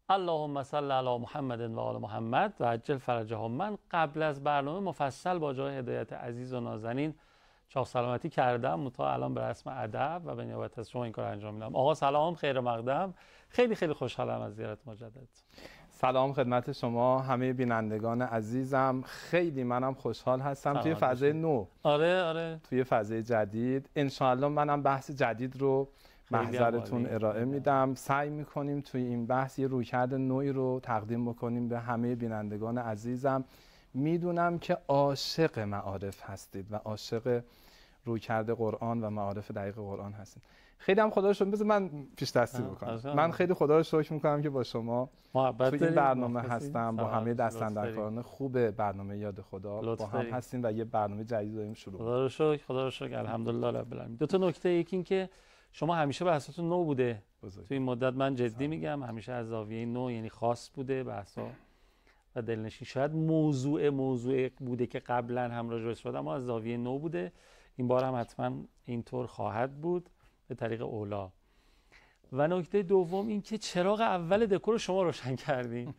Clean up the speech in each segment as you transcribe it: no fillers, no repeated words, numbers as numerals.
اللهم صل علی محمد و آل محمد و عجل فرجهم. من قبل از برنامه مفصل با جای هدایت عزیز و نازنین چاق سلامتی کردم، تا الان به رسم ادب و به نیابت از شما این کار انجام میدم. آقا سلام، خیر مقدم. خیلی خیلی خوشحالم از زیارت مجدد. سلام خدمت شما همه بینندگان عزیزم. خیلی منم خوشحال هستم توی فضای نو. آره توی فضای جدید. انشاءالله منم بحث جدید رو محضرتون ارائه میدم. سعی میکنیم توی این بحث یه رویکرد نوعی رو تقدیم بکنیم به همه بینندگان عزیزم. میدونم که عاشق معارف هستید و عاشق رویکرد قرآن و معارف دقیق قرآن هستید. خیلی هم خدا رو شکر. بذار من پیش دستی بکنم. من خیلی خدا رو شکر میکنم که با شما توی این برنامه هستم، با همه دستاندرکاران خوب برنامه یاد خدا با هم هستیم و یه برنامه جدید داریم شروع. خدا رو شکر الحمدلله رب العالمین. دو تا نکته، یکی این که شما همیشه بحثاتون نو بوده. توی این مدت من جدی میگم همیشه از زاویه نو، یعنی خاص بوده بحثا و دلنشین. شاید موضوع بوده که قبلا هم راجعش شد، اما از زاویه نو بوده. این بار هم حتما اینطور خواهد بود به طریق اولا. و نکته دوم این که چراغ اول دکور شما روشن کردین.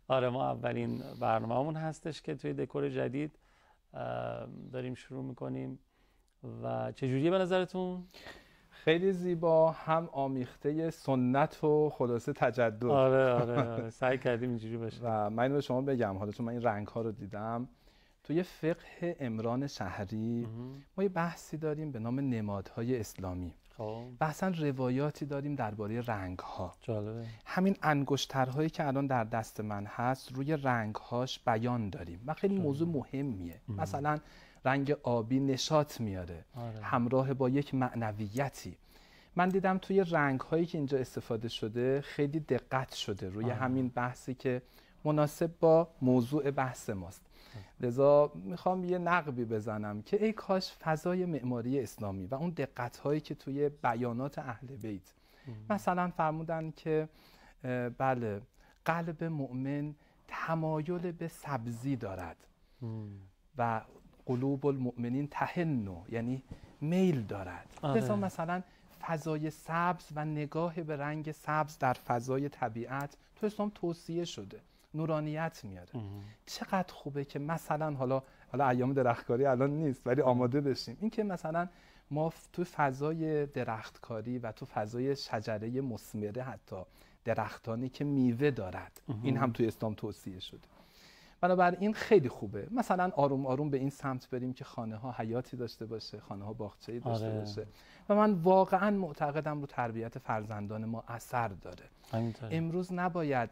آره، ما اولین برنامه‌مون هستش که توی دکور جدید داریم شروع میکنیم. و چجوریه به نظرتون؟ خیلی زیبا، هم آمیخته سنت و خلاصه تجدد. آره سعی کردیم اینجوری باشه. و من اینو به شما بگم، حالا چون من این رنگ ها رو دیدم توی فقه عمران شهری ما یه بحثی داریم به نام نمادهای اسلامی. و اصلا روایاتی داریم درباره رنگ ها. جالبه. همین انگشترهایی که الان در دست من هست روی رنگ هاش بیان داریم و خیلی موضوع مهمیه. مثلا رنگ آبی نشاط میاره همراه با یک معنویتی. من دیدم توی رنگ هایی که اینجا استفاده شده خیلی دقت شده روی همین بحثی که مناسب با موضوع بحث ماست. لذا میخوام یه نقبی بزنم که ای کاش فضای معماری اسلامی و اون دقت هایی که توی بیانات اهل بیت مثلا فرمودن که بله قلب مؤمن تمایل به سبزی دارد و قلوب المؤمنین تهنو، یعنی میل دارد. لذا مثلا فضای سبز و نگاه به رنگ سبز در فضای طبیعت تو اسلام توصیه شده، نورانیت میاره. چقدر خوبه که مثلا حالا ایام درختکاری الان نیست ولی آماده بشیم این که مثلا ما تو فضای درختکاری و تو فضای شجره مثمره، حتی درختانی که میوه دارد، این هم توی اسلام توصیه شده. بنابراین خیلی خوبه مثلا آروم آروم به این سمت بریم که خانه ها حیاتی داشته باشه، خانه ها باغچه‌ای داشته باشه. و من واقعا معتقدم رو تربیت فرزندان ما اثر داره. امروز نباید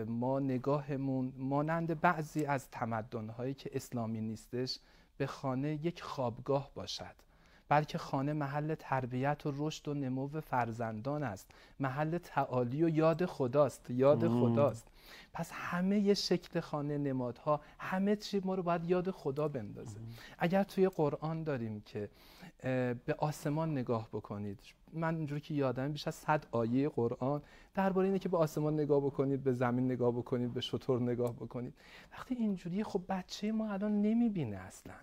ما نگاهمون مانند بعضی از تمدن‌هایی که اسلامی نیستش به خانه یک خوابگاه باشد، بلکه خانه محل تربیت و رشد و نمو فرزندان است، محل تعالی و یاد خداست. خداست. پس همه ی شکل خانه، نمادها، همه چی ما رو باید یاد خدا بندازه. اگر توی قرآن داریم که به آسمان نگاه بکنید، من اینجوری که یادم بیش از 100 آیه قرآن درباره اینه که به آسمان نگاه بکنید، به زمین نگاه بکنید، به شتر نگاه بکنید. وقتی اینجوری خب بچه ما الان نمیبینه اصلا.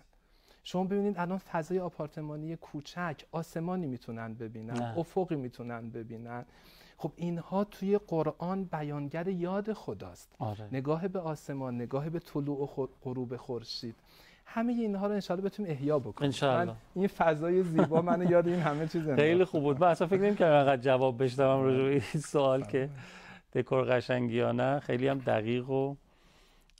شما ببینید الان فضای آپارتمانی کوچک آسمانی میتونن ببینن، افقی میتونن ببینن. خب اینها توی قرآن بیانگر یاد خداست. نگاه به آسمان، نگاه به طلوع و غروب خورشید، همه اینها رو انشالله بتونیم احیا بکنیم. انشالله. این فضای زیبا منو یاد این همه چیز انداخت. خیلی خوب بود. من اصلا فکر نمی‌کردم انقدر جواب بشنوم راجع به این سوال که دکور قشنگی یا نه. خیلی هم دقیق و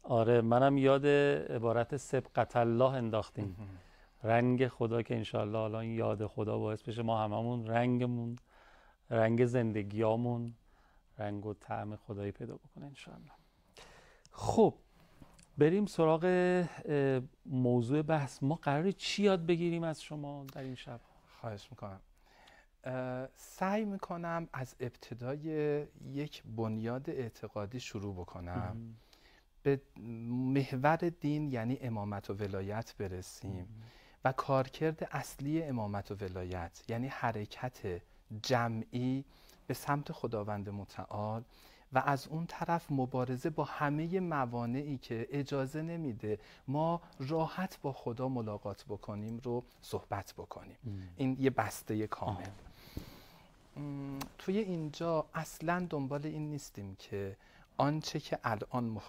آره، منم یاد عبارت سبقت الله انداختیم. رنگ خدا که انشالله الان یاد خدا باعث بشه ما هممون رنگمون، رنگ زندگیامون، رنگ و طعم خدایی پیدا بکنه انشالله. خب بریم سراغ موضوع بحث. ما قراره چی یاد بگیریم از شما در این شب؟ خواهش میکنم. سعی میکنم از ابتدای یک بنیاد اعتقادی شروع بکنم، به محور دین یعنی امامت و ولایت برسیم و کارکرد اصلی امامت و ولایت یعنی حرکت جمعی به سمت خداوند متعال و از اون طرف مبارزه با همه موانعی که اجازه نمیده ما راحت با خدا ملاقات بکنیم رو صحبت بکنیم. این یه بسته کامل. توی اینجا اصلا دنبال این نیستیم که آنچه که الان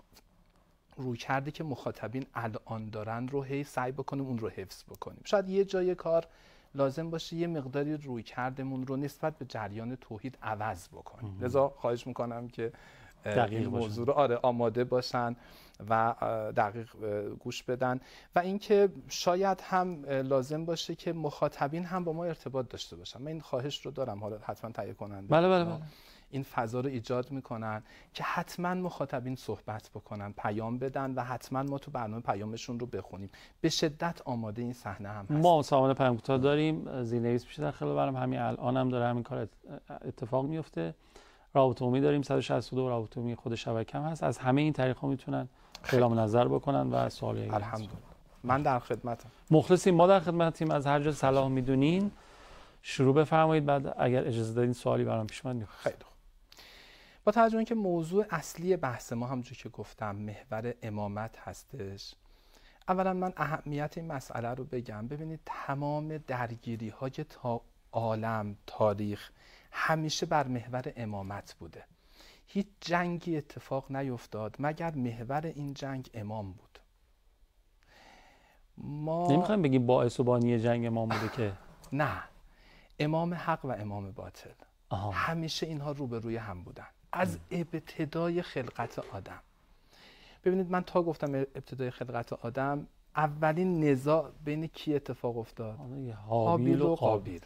روی کرده که مخاطبین الان دارن رو هی سعی بکنیم اون رو حفظ بکنیم. شاید یه جای کار لازم باشه یه مقداری روی کردمون رو نسبت به جریان توحید عوض بکنیم. لذا خواهش میکنم که این موضوع رو آماده باشن و دقیق گوش بدن و اینکه شاید هم لازم باشه که مخاطبین هم با ما ارتباط داشته باشن. من این خواهش رو دارم، حالا حتما تهیه کننده بله. این فضا رو ایجاد میکنن که حتما مخاطبین صحبت بکنن، پیام بدن و حتما ما تو برنامه پیامشون رو بخونیم. به شدت آماده این صحنه هم هست. ما سامانه پیام کوتاه داریم، زیرنویس میشه داخل برنامه، همین الان هم داره همین کار اتفاق میفته. رابطه عمومی داریم 162 رابطه عمومی خود شبکه هم هست. از همه این طریق‌ها میتونن اعلام نظر بکنن و سوالی الحمدلله من در خدمتم. مخلصیم، ما در خدمتیم. از هر جا صلاح میدونین شروع بفرمایید، بعد اگر اجازه دادین سوالی برام پیش اومد می‌خواستم. خیلی خوب. با توجه به اینکه موضوع اصلی بحث ما همونجوری که گفتم محور امامت هستش، اولا من اهمیت این مسئله رو بگم. ببینید تمام درگیری‌های تا عالم تاریخ همیشه بر محور امامت بوده. هیچ جنگی اتفاق نیفتاد مگر محور این جنگ امام بود. ما نمیخوایم بگیم باعث و بانی جنگ امام بوده که نه، امام حق و امام باطل همیشه اینها روبروی هم بودن از ابتدای خلقت آدم. ببینید من تا گفتم ابتدای خلقت آدم اولین نزاع بین کی اتفاق افتاد؟ هابیل و قابیل.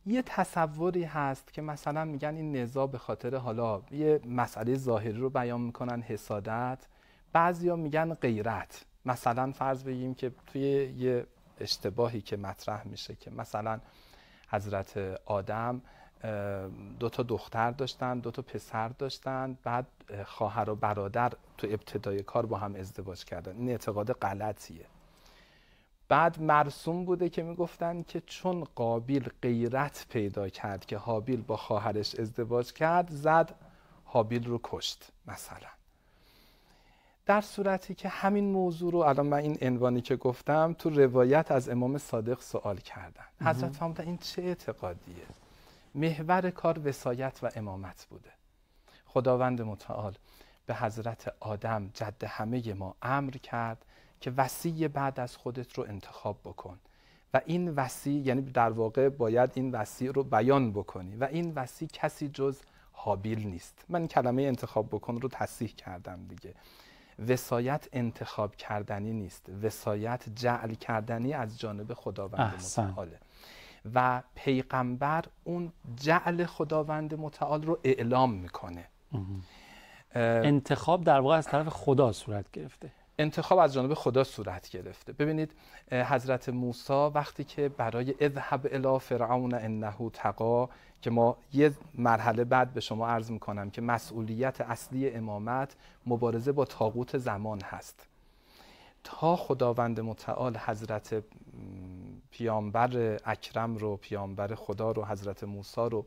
یه تصوری هست که مثلا میگن این نزاع به خاطر حالا یه مسئله ظاهری رو بیان میکنن، حسادت، بعضیا میگن غیرت. مثلا فرض بگیم که توی یه اشتباهی که مطرح میشه که مثلا حضرت آدم 2 تا دختر داشتن، 2 تا پسر داشتن، بعد خواهر و برادر تو ابتدای کار با هم ازدواج کردن. این اعتقاد غلطیه. بعد مرسوم بوده که میگفتن که چون قابیل غیرت پیدا کرد که هابیل با خواهرش ازدواج کرد، زد هابیل رو کشت مثلا. در صورتی که همین موضوع رو الان من این عنوانی که گفتم تو روایت از امام صادق سوال کردن. حضرت فرمودن این چه اعتقادیه؟ محور کار وصایت و امامت بوده. خداوند متعال به حضرت آدم جد همه ما امر کرد که وصی بعد از خودت رو انتخاب بکن و این وصی یعنی در واقع باید این وصی رو بیان بکنی و این وصی کسی جز هابیل نیست. من کلمه انتخاب بکن رو تصحیح کردم دیگه. وصایت انتخاب کردنی نیست، وصایت جعل کردنی از جانب خداوند متعاله و پیغمبر اون جعل خداوند متعال رو اعلام میکنه. انتخاب در واقع از طرف خدا صورت گرفته. انتخاب از جانب خدا صورت گرفته. ببینید حضرت موسی وقتی که برای اذهب الی فرعون انه طغی، که ما یه مرحله بعد به شما عرض میکنم که مسئولیت اصلی امامت مبارزه با طاغوت زمان هست، تا خداوند متعال حضرت پیامبر اکرم رو، پیامبر خدا رو، حضرت موسی رو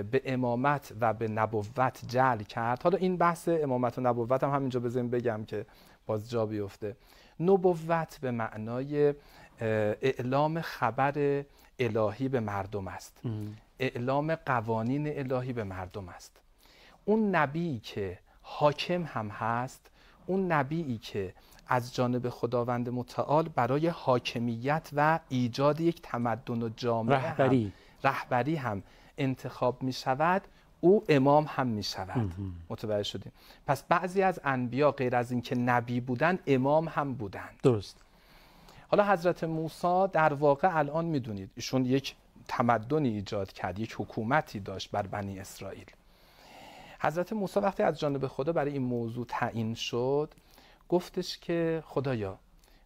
به امامت و به نبوت جعل کرد. حالا این بحث امامت و نبوت هم همینجا بذاریم بگم که باز جا بیفته. نبوت به معنای اعلام خبر الهی به مردم است، اعلام قوانین الهی به مردم است. اون نبی که حاکم هم هست، اون نبیی که از جانب خداوند متعال برای حاکمیت و ایجاد یک تمدن و جامعه رهبری هم انتخاب می شود، او امام هم می شود. متوجه شدیم؟ پس بعضی از انبیا غیر از این که نبی بودن، امام هم بودن. درست. حالا حضرت موسی در واقع الان می دونید ایشون یک تمدنی ایجاد کرد، یک حکومتی داشت بر بنی اسرائیل. حضرت موسی وقتی از جانب خدا برای این موضوع تعیین شد، گفتش که خدایا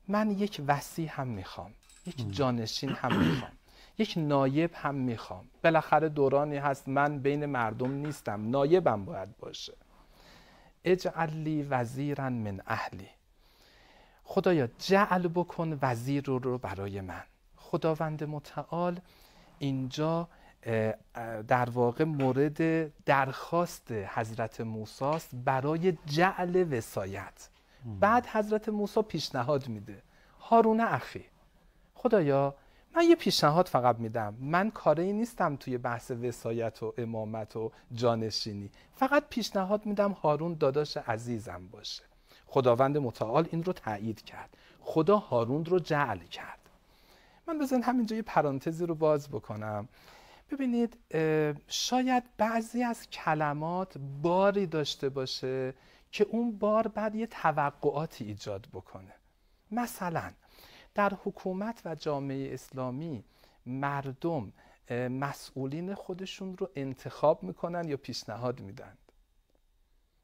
من یک وصی هم میخوام، یک جانشین هم میخوام، یک نایب هم میخوام. بالاخره دورانی هست من بین مردم نیستم، نایبم باید باشه. اجعل لی وزیرا من اهلی. خدایا جعل بکن وزیر رو برای من. خداوند متعال اینجا در واقع مورد درخواست حضرت موسی است برای جعل وصایت. بعد حضرت موسی پیشنهاد میده هارون اخی، خدایا من یه پیشنهاد فقط میدم، من کاری نیستم توی بحث وصایت و امامت و جانشینی، فقط پیشنهاد میدم هارون داداش عزیزم باشه. خداوند متعال این رو تایید کرد، خدا هارون رو جعل کرد. من بزن همینجا یه پرانتزی رو باز بکنم. ببینید شاید بعضی از کلمات باری داشته باشه که اون بار بعد یه توقعاتی ایجاد بکنه. مثلا در حکومت و جامعه اسلامی مردم مسئولین خودشون رو انتخاب میکنن یا پیشنهاد میدن.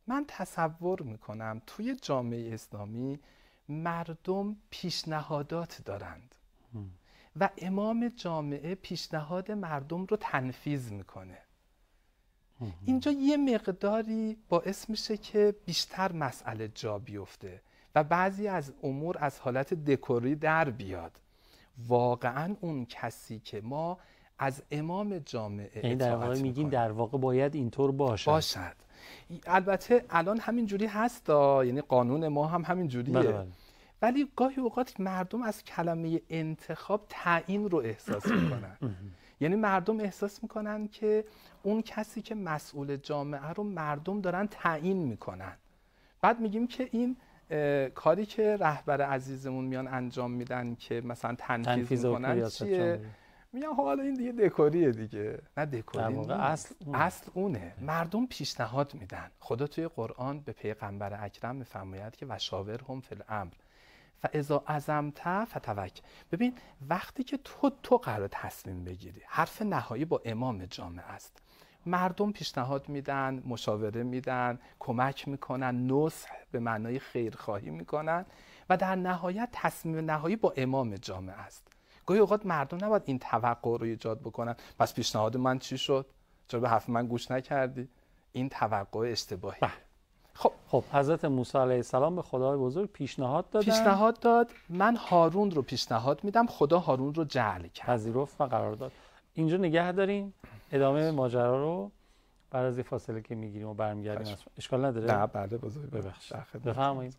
من تصور میکنم توی جامعه اسلامی مردم پیشنهادات دارند و امام جامعه پیشنهاد مردم رو تنفیذ میکنه. اینجا یه مقداری باعث میشه که بیشتر مسئله جا بیفته و بعضی از امور از حالت دکوری در بیاد. واقعا اون کسی که ما از امام جامعه اطاعت در واقع میگین در واقع باید اینطور باشد. البته الان همین جوری هست، یعنی قانون ما هم همین جوریه. بله. ولی گاهی اوقات مردم از کلمه انتخاب تعیین رو احساس میکنن. یعنی مردم احساس میکنن که اون کسی که مسئول جامعه رو مردم دارن تعیین میکنن. بعد میگیم که این کاری که رهبر عزیزمون میان انجام میدن که مثلا تنفیذ میکنن چیه؟ میگن حالا این دیگه دکوریه دیگه. نه دکوری، در واقع اصل اونه. مردم پیشنهاد میدن. خدا توی قرآن به پیغمبر اکرم میفرماید که وشاورهم فی الامر فاذا عزمت فتوکل. ببین وقتی که تو قرار تصمیم بگیری، حرف نهایی با امام جامعه است. مردم پیشنهاد میدن، مشاوره میدن، کمک میکنن، نصح به معنای خیرخواهی میکنن و در نهایت تصمیم نهایی با امام جامعه است. گاهی اوقات مردم نباید این توقع رو ایجاد بکنن پس پیشنهاد من چی شد؟ چرا به حرف من گوش نکردی؟ این توقع اشتباهی. خب حضرت موسی علیه السلام به خدای بزرگ پیشنهاد داد من هارون رو پیشنهاد میدم، خدا هارون رو جعل کرد، پذیرفت و قرار داد. اینجا نگه داریم، ادامه ماجرا رو بعد از این فاصله که میگیریم و برمیگردیم. اشکال نداره؟ نه بله بزرگ بفرمایید.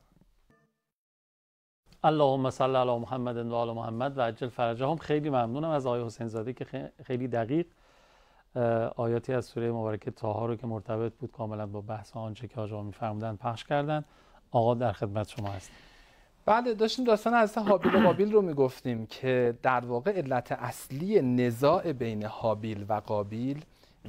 اللهم صل علی محمد و آل محمد و عجل فرجهم. خیلی ممنونم از آقای حسین زاده که خیلی دقیق آیاتی از سوره مبارکه طه رو که مرتبط بود کاملا با بحث آنچه که آقا می‌فرمودن پخش کردن. آقا در خدمت شما هست. بله، داشتیم داستان حضرت هابیل و قابیل رو میگفتیم که در واقع علت اصلی نزاع بین هابیل و قابیل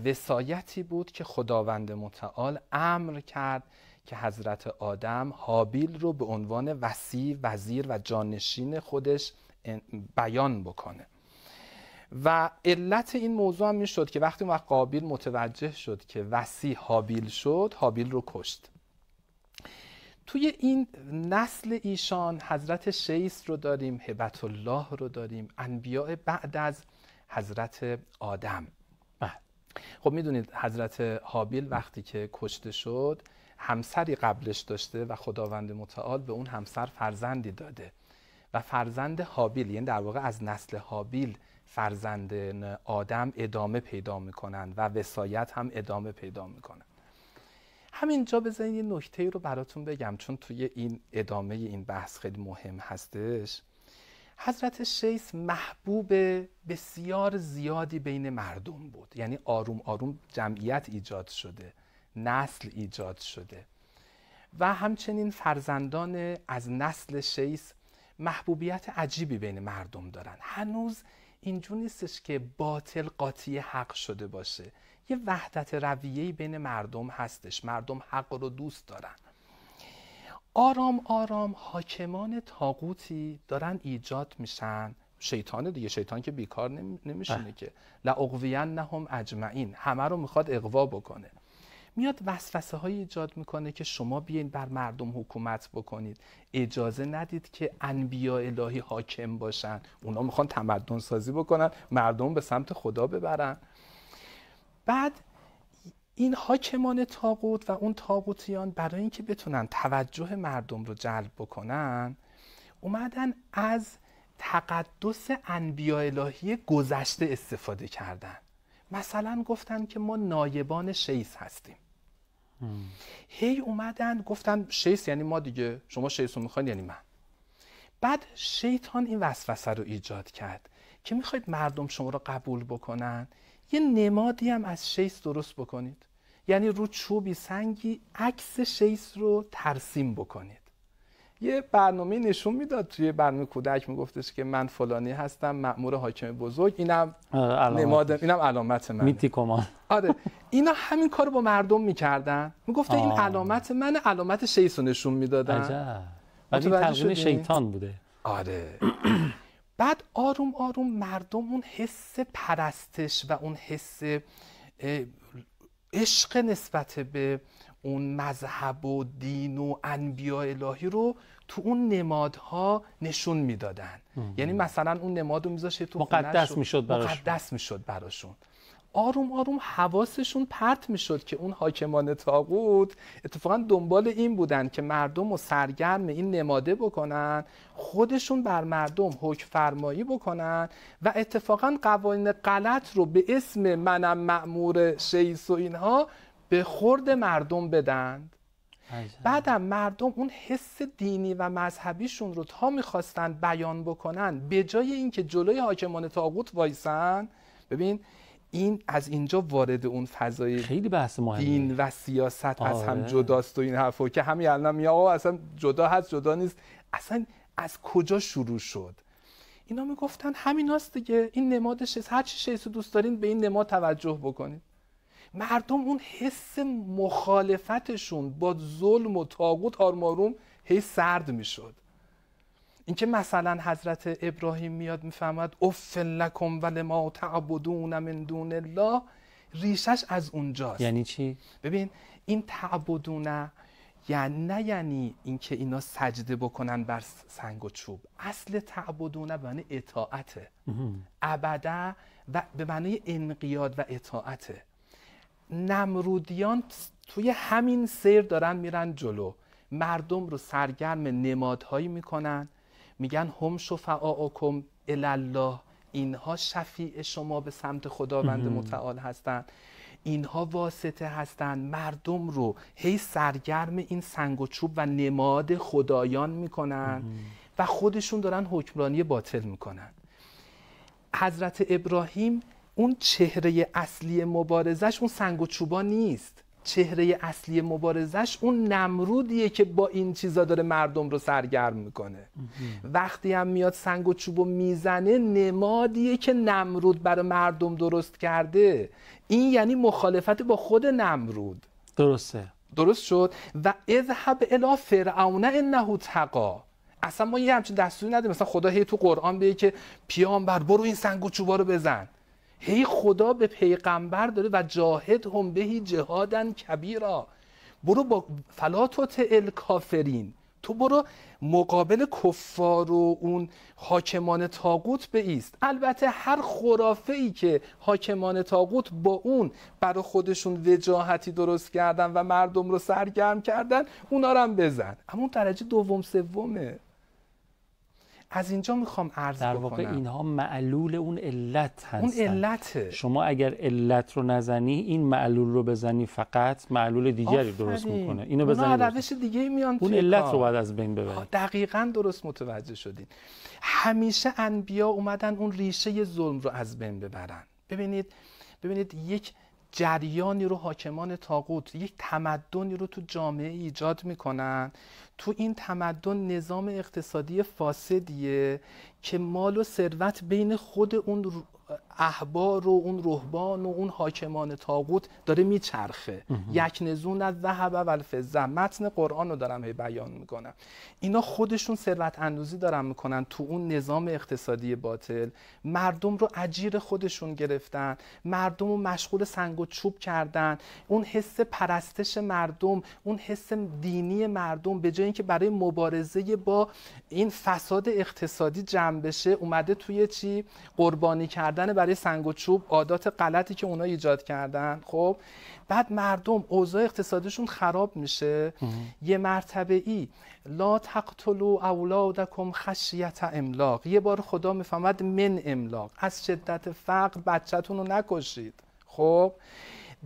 وصایتی بود که خداوند متعال امر کرد که حضرت آدم هابیل رو به عنوان وصی، وزیر و جانشین خودش بیان بکنه. و علت این موضوع هم میشد که وقتی قابیل متوجه شد که وصی هابیل شد، هابیل رو کشت. توی این نسل ایشان حضرت شیث رو داریم، هبت الله رو داریم، انبیاء بعد از حضرت آدم. خب میدونید حضرت هابیل وقتی که کشته شد همسری قبلش داشته و خداوند متعال به اون همسر فرزندی داده و فرزند هابیل، یعنی در واقع از نسل هابیل فرزند آدم ادامه پیدا میکنن و وصایت هم ادامه پیدا میکنن. همینجا بذارین یه نکته رو براتون بگم چون توی این ادامه این بحث خیلی مهم هستش. حضرت شیث محبوب بسیار زیادی بین مردم بود، یعنی آروم آروم جمعیت ایجاد شده، نسل ایجاد شده و همچنین فرزندان از نسل شیث محبوبیت عجیبی بین مردم دارن. هنوز اینجور نیستش که باطل قاطی حق شده باشه، یه وحدت رویه‌ای بین مردم هستش، مردم حق رو دوست دارن. آرام آرام حاکمان طاغوتی دارن ایجاد میشن. شیطان دیگه، شیطان که بیکار نمیشینه که لأغوینهم اجمعین، همه رو میخواد اغوا بکنه. میاد وسوسه های ایجاد میکنه که شما بیاین بر مردم حکومت بکنید، اجازه ندید که انبیاء الهی حاکم باشن، اونا میخوان تمدن سازی بکنن، مردم به سمت خدا ببرن. بعد این حاکمان طاغوت و اون طاغوتیان برای اینکه بتونن توجه مردم رو جلب بکنن اومدن از تقدس انبیاء الهی گذشته استفاده کردن. مثلا گفتن که ما نایبان شیث هستیم. هی اومدن گفتن شیث یعنی ما دیگه، شما شیث رو میخواین یعنی من. بعد شیطان این وسوسه رو ایجاد کرد که میخواید مردم شما رو قبول بکنن، یه نمادی هم از شیس درست بکنید. یعنی رو چوبی سنگی عکس شیس رو ترسیم بکنید. یه برنامه نشون میداد توی برنامه کودک، میگفتش که من فلانی هستم، مأمور حاکم بزرگ، اینم نماد، اینم علامت منه. میتیکومان. آره، اینا همین کارو با مردم میکردن، میگفتن این علامت منه، علامت شیس رو نشون میدادن. عجب. ولی تلقین شیطان بوده. آره. بعد آروم آروم مردم اون حس پرستش و اون حس عشق نسبت به اون مذهب و دین و انبیاء الهی رو تو اون نمادها نشون میدادن. یعنی مثلا اون نماد رو میذاشه تو مقدس میشد براشون. آروم آروم حواسشون پرت میشد که اون حاکمان طاغوت اتفاقا دنبال این بودن که مردم رو سرگرم این نماده بکنن، خودشون بر مردم حکم فرمایی بکنن و اتفاقا قوانین غلط رو به اسم منم مأمور شیس و اینها به خورد مردم بدن. بعدم مردم اون حس دینی و مذهبیشون رو تا میخواستن بیان بکنن، به جای اینکه جلوی حاکمان طاغوت وایسن، ببین این از اینجا وارد اون فضای خیلی بحث مهمه، دین و سیاست از هم جداست و این حرفا که همین الان میگه آقا اصلا جدا هست جدا نیست، اصلا از کجا شروع شد؟ اینا میگفتن همیناست دیگه، این نمادش، هر چی شیسو دوست دارین به این نماد توجه بکنید. مردم اون حس مخالفتشون با ظلم و طاغوت آروم آروم هی سرد میشد. اینکه مثلا حضرت ابراهیم میاد میفهمد اف لکم ولما تعبدون من دون الله، ریشش از اونجاست. یعنی چی؟ ببین این تعبدون یعنی اینکه اینا سجده بکنن بر سنگ و چوب. اصل تعبدون به معنی اطاعته، عبده و به معنی انقیاد و اطاعته. نمرودیان توی همین سیر دارن میرن جلو، مردم رو سرگرم نمادهایی میکنن، میگن هم شفعاءکم الی الله، اینها شفیع شما به سمت خداوند متعال هستن، اینها واسطه هستن. مردم رو هی سرگرم این سنگ و چوب و نماد خدایان میکنن و خودشون دارن حکمرانی باطل میکنن. حضرت ابراهیم اون چهره اصلی مبارزش اون سنگ و چوبا نیست، چهره اصلی مبارزش اون نمرودیه که با این چیزا داره مردم رو سرگرم میکنه. وقتی هم میاد سنگ و چوبو میزنه، نمادیه که نمرود برای مردم درست کرده. این یعنی مخالفت با خود نمرود. درست شد. و اذهب الی فرعون انه طغی. اصلا ما یه همچین دستوری نداریم مثلا خدا هی تو قرآن بگه که پیامبر برو این سنگ و چوبا رو بزن. هی خدا به پیغمبر داره و جاهد هم بهی جهادن کبیرا، برو با فلاتوت الکافرین، تو برو مقابل کفار و اون حاکمان طاغوت بایست. البته هر خرافه ای که حاکمان طاغوت با اون برای خودشون وجاهتی درست کردن و مردم رو سرگرم کردن، اونا رو هم بزن، اما اون درجه دوم سومه. از اینجا میخوام عرض بکنم در واقع اینها معلول اون علت هستن. اون علته. شما اگر علت رو نزنی، این معلول رو بزنی، فقط معلول دیگری درست میکنه. اینو بزنی روش دیگه میان، اون علت رو باید از بین ببری. دقیقاً درست متوجه شدین. همیشه انبیا اومدن اون ریشه ظلم رو از بین ببرن. ببینید یک جریانی رو حاکمان طاغوت، یک تمدنی رو تو جامعه ایجاد میکنن. تو این تمدن نظام اقتصادی فاسدیه که مال و ثروت بین خود اون احبار و اون رهبان و اون حاکمان طاغوت داره میچرخه. یکنزون از ذهب و الفضه، متن قرآن رو دارم بیان میکنم. اینا خودشون ثروت اندوزی دارن میکنن تو اون نظام اقتصادی باطل. مردم رو اجیر خودشون گرفتن، مردم رو مشغول سنگ و چوب کردن. اون حس پرستش مردم، اون حس دینی مردم، به جای اینکه برای مبارزه با این فساد اقتصادی جمع بشه، اومده توی چی؟ قربانی کردن برای سنگ و چوب، عادات غلطی که اونا ایجاد کردن. خب بعد مردم اوضاع اقتصادیشون خراب میشه. یه مرتبه ای لا تقتلوا اولادکم خشیت املاق، یه بار خدا میفهمد من املاق، از شدت فقر بچه‌تون رو نکشید. خب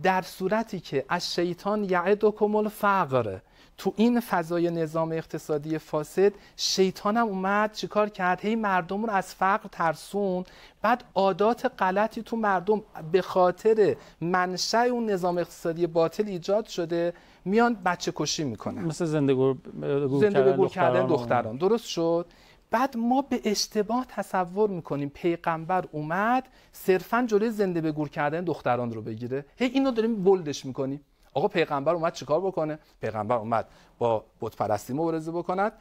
در صورتی که از شیطان یعدکم الفقر، تو این فضای نظام اقتصادی فاسد شیطان هم اومد چیکار کرد؟ هی مردم رو از فقر ترسون، بعد عادات غلطی تو مردم به خاطر منشأ اون نظام اقتصادی باطل ایجاد شده، میان بچه کشی میکنن، مثل زنده به گور کردن دختران. درست شد؟ بعد ما به اشتباه تصور میکنیم پیغمبر اومد صرفاً جلوی زنده به گور کردن دختران رو بگیره. هی اینو داریم بولدش میکنیم. آقا پیغمبر اومد چیکار بکنه؟ پیغمبر اومد با بت پرستی مبارزه بکند.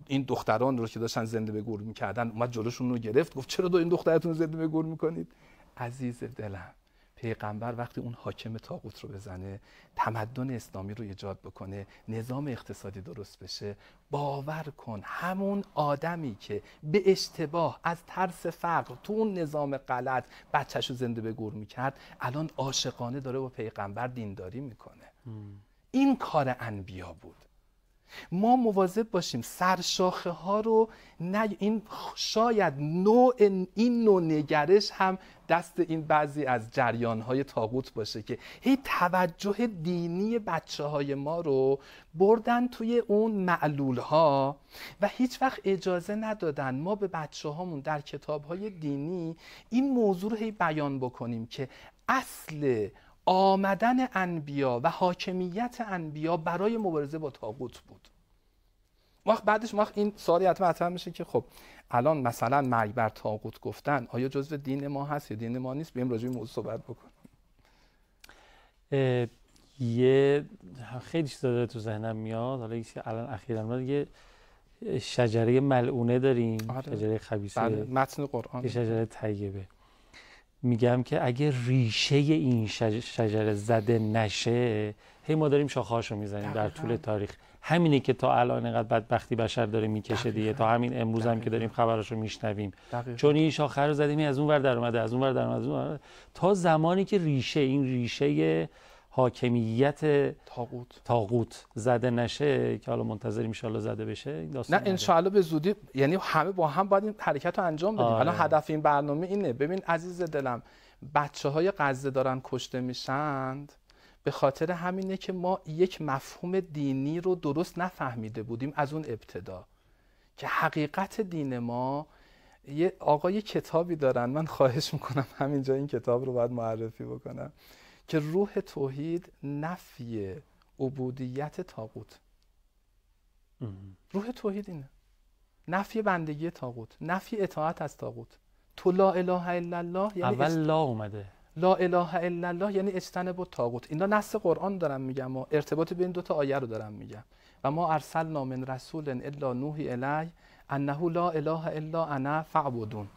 این دختران رو که داشتن زنده به گور میکردن اومد جلوشون رو گرفت، گفت چرا این دخترتون زنده به گور میکنید؟ عزیز دلم، پیغمبر وقتی اون حاکم طاغوت رو بزنه، تمدن اسلامی رو ایجاد بکنه، نظام اقتصادی درست بشه، باور کن همون آدمی که به اشتباه از ترس فقر تو اون نظام غلط بچه‌شو زنده به گور میکرد، الان عاشقانه داره با پیغمبر دینداری میکنه. این کار انبیا بود. ما مواظب باشیم سرشاخه ها رو این شاید این نوع نگرش هم دست این بعضی از جریان های طاغوت باشه که هی توجه دینی بچه های ما رو بردن توی اون معلول ها و هیچ وقت اجازه ندادن ما به بچه هامون در کتاب های دینی این موضوع رو هی بیان بکنیم که اصل آمدن انبیا و حاکمیت انبیا برای مبارزه با طاغوت بود. بعدش این سوالی حتما مطرح میشه که خب الان مثلا مرگ بر طاغوت گفتن آیا جزء دین ما هست یا دین ما نیست؟ بیایم راجع به موضوع صحبت بکنیم. یه خیلی چیزا داره تو ذهنم میاد. حالا الان اخیراً ما یه شجره ملعونه داریم. شجره خبیثه. متن قرآن. یه شجره طیبه. میگم که اگه ریشه این شجره زده نشه، هی ما داریم شاخه‌هاشو میزنیم در طول تاریخ. همینه که تا الان اینقدر بدبختی بشر داره میکشه دیگه، تا همین امروز هم که داریم خبراشو میشنویم. چون این شاخه رو زدیم از اون ور در اومده، از اون ور در اومده، از اون ور، تا زمانی که این ریشه حاکمیت طاغوت زده نشه که حالا منتظریم ان شاءالله زده بشه. این نه ان شاءالله به زودی، یعنی همه با هم باید این حرکت رو انجام بدیم. الان هدف این برنامه اینه. ببین عزیز دلم، بچه‌های غزه دارن کشته میشند به خاطر همینه که ما یک مفهوم دینی رو درست نفهمیده بودیم از اون ابتدا، که حقیقت دین ما. یه آقای کتابی دارن، من خواهش میکنم همینجا این کتاب رو باید معرفی بکنم، که روح توحید نفی عبودیت طاغوت. روح توحید اینه، نفی بندگی طاغوت، نفی اطاعت از طاغوت. تو لا اله الا الله یعنی اول لا اومده، لا اله الا الله یعنی اجتنبوا الطاغوت. اینا نص قرآن دارم میگم و ارتباط بین دو تا آیه رو دارم میگم. و ما ارسلنا من رسول الا نوحی الیه انه لا اله الا انا فاعبدون.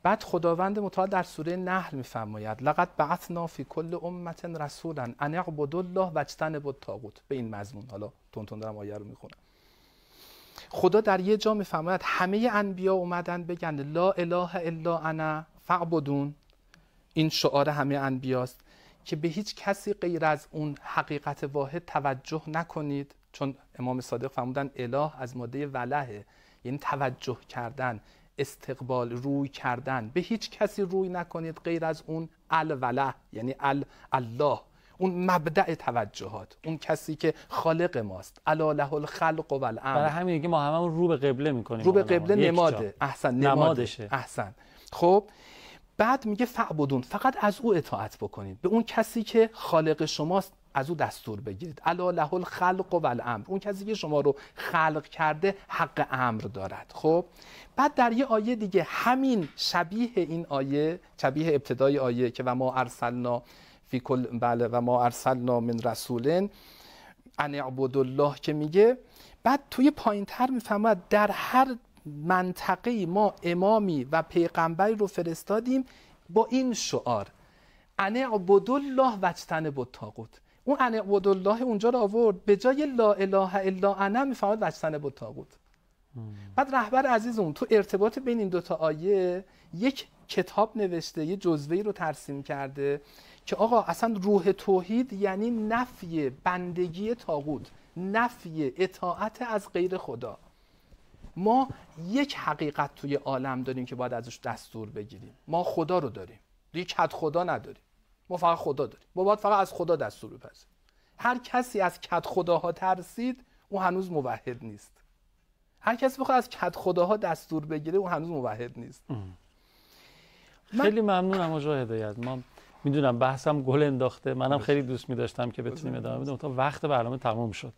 بعد خداوند متعال در سوره نحل میفرماید لقد بعثنا فی کل امه رسولا ان اعبدوا الله واجتنبوا الطاغوت. به این مضمون، حالا تون دارم آیه رو میخونم. خدا در یه جا میفرماید همه انبیا اومدن بگن لا اله الا انا فاعبدون. این شعار همه انبیاست که به هیچ کسی غیر از اون حقیقت واحد توجه نکنید. چون امام صادق فرمودن اله از ماده وله، یعنی توجه کردن، استقبال، روی کردن. به هیچ کسی روی نکنید غیر از اون الوله، یعنی الله، اون مبدأ توجهات، اون کسی که خالق ماست. الا له الخلق و الامر. برای همین که ما هممون رو به قبله میکنیم. رو به قبله نماده. احسن، نمادشه. احسن. خب بعد میگه فعبدون، فقط از او اطاعت بکنید، به اون کسی که خالق شماست از او دستور بگیرید. الا له الخلق و الامر، اون کسی که شما رو خلق کرده حق امر دارد. خب بعد در یه آیه دیگه همین شبیه این آیه، شبیه ابتدای آیه که و ما ارسلنا فی کل و ما ارسلنا من رسول ان اعبدوا الله، که میگه بعد توی پایینتر میفهمد در هر منطقه‌ای ما امامی و پیغمبری رو فرستادیم با این شعار ان اعبدوا الله واجتنبوا الطاغوت. اون ان اعبدوا الله اونجا رو آورد به جای لا اله الا انا میفهمد واجتنبوا الطاغوت. بعد رهبر عزیزمون تو ارتباط بین این دوتا آیه یک کتاب نوشته، یه جزوه‌ای رو ترسیم کرده که آقا اصلا روح توحید یعنی نفی بندگی طاغوت، نفی اطاعت از غیر خدا. ما یک حقیقت توی عالم داریم که باید ازش دستور بگیریم. ما خدا رو داریم، دیگه کد خدا نداریم. ما فقط خدا داریم، ما باید فقط از خدا دستور بپذیریم. هر کسی از کد خداها ترسید اون هنوز موحد نیست. هر کسی بخواد از کد خداها دستور بگیره اون هنوز موحد نیست. خیلی ممنونم آقا هدایت. ما میدونم بحثم گل انداخته، منم خیلی دوست می‌داشتم که بتونیم ادامه بدیم تا وقت برنامه تموم شد.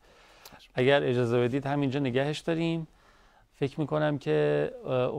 اگر اجازه بدید همینجا نگهش داریم. فکر می‌کنم که